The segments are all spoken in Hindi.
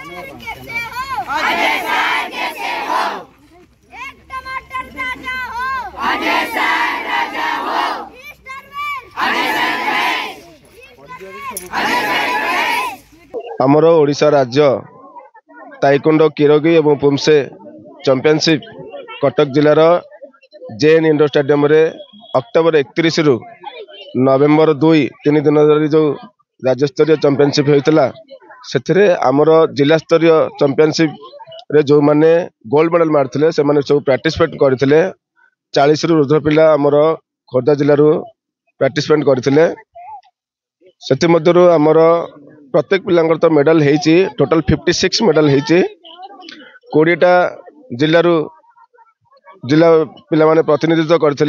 कैसे हो? अजय सर कैसे हो? एक टमाटर ताजा हो। अजय सर राजा हो। ईस्टर well. Ajay sir well. Ajay sir well. आमर ओडिशा राज्य ताइकोंडो किरोगी एवं पुमसे चैंपियनशिप कटक जिलार जेएन इंडोर स्टेडियम रे अक्टोबर 31 रु नवेम्बर 2 3 दिन धरी जो राज्य स्तरीय चैंपियनशिप होता से आमर जिला स्तरीय चैंपियनशिप रे जो माने गोल्ड मेडल मारते से माने सब पार्टिसिपेट करते 40 रु ऊर्ध्व पिला आमर खोर्धा जिलूर पार्टिसिपेट करते आमर प्रत्येक पिलांकर तो मेडल होती टोटल 56 मेडल होती 20टा जिलूर जिला पिला माने प्रतिनिधित्व करते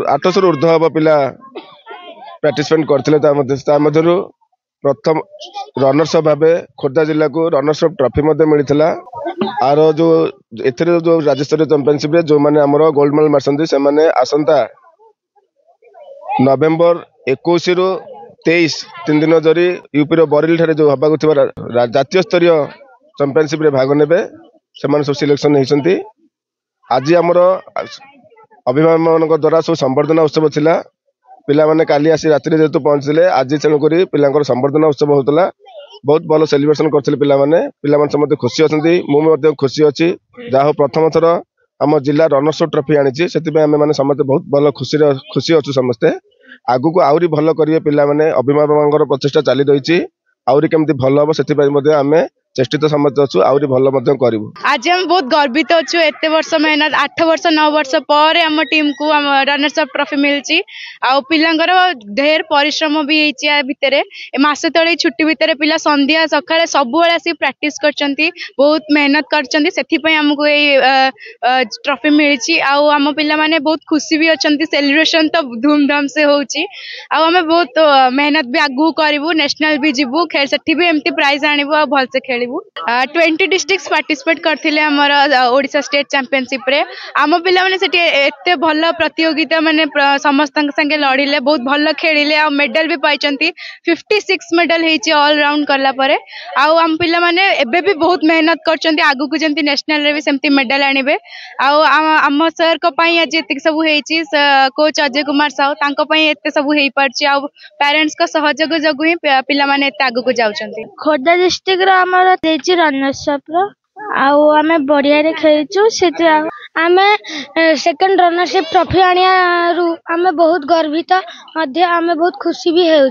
800 रु ऊर्ध्व हम पिला पार्टिसिपेट करते प्रथम रनर्स अप भाव खोर्धा जिला को रनर्स अप ट्रॉफी मिलता आर जो जो राज्य स्तरीय चैंपियनशिप जो माने हमर गोल्ड मेडल मारसंती से माने आसंता नवेम्बर 21 रु 23 3 दिन धरी यूपी रो बरेली ठारे जो हबाकु थिबा जातीय स्तरीय चैंपियनशिप रे भाग नेबे से सब सिलेक्शन होइसंती। आज हमर अभिभावक द्वारा सब संबर्धना उत्सव थिला पिला माने काली आसी रात्रि जेतु पहुंचले आज तेणुकरी पिलांकर संबर्धना उत्सव होता बहुत भल सेलिब्रेशन करथिले पिला माने समस्त खुशी अछंती मु खुशी अछि जा हो प्रथम थर आम जिला रनर्स ट्रॉफी आनी से आम मैंने समस्त बहुत भल खुशी अच्छु समस्ते आगु को आउरी भल करिए पिला माने अभिभावक प्रचेषा चली रही आउरी केमती भल हम से आम चेष्टित समस्त अच्छु आउरी भल करू। आज हम बहुत गर्वित अच्छु एत वर्ष मेहनत 8 वर्ष 9 वर्ष पर आम टीम को रनर्स अप ट्रॉफी मिली पिलांकर ढेर परिश्रम भी भितर मस तले छुट्टी भितर पिला संध्या सकाଳେ सबुबले आसी प्रैक्टिस करचंती बहुत मेहनत करचंती सेथिपई हमको ये ट्रॉफी मिली आम पिला माने बहुत खुशी भी अच्छी सेलिब्रेशन तो धूमधाम से होची आम बहुत मेहनत भी आगू करूँ नेशनल भी जीवु सेठी भी एमती प्राइज आणबू आ भल से खेलू 20 डिस्ट्रिक्ट्स पार्टिसिपेट करथिले हमर ओडिशा स्टेट चैंपियनशिप रे आम पिला माने सेठी एते भल प्रतियोगिता माने समस्त संगे लड़िले बहुत भल खेलिले आ मेडल भी पाइचंती 56 मेडल हेची ऑल राउंड करला परे आम पिला माने एबे भी बहुत मेहनत करचंती आगु को जेंती नेशनल रे भी सेमती मेडल आनिबे आम सर को पई आज एते सब हेची कोच अजय कुमार साहू तांको पई एते सब हेई परची आ पेरेंट्स को सहयोग जगु ही पिला माने एते आगु को जाउचंती। खोर्धा डिस्ट्रिक्ट रो हमर हेची रनर्स अप रो आमे बढ़िया रे खेलचु से आमे सेकंड रनरशिप ट्रॉफी आनिया आमे बहुत गर्वित आमे बहुत खुशी भी हेउ।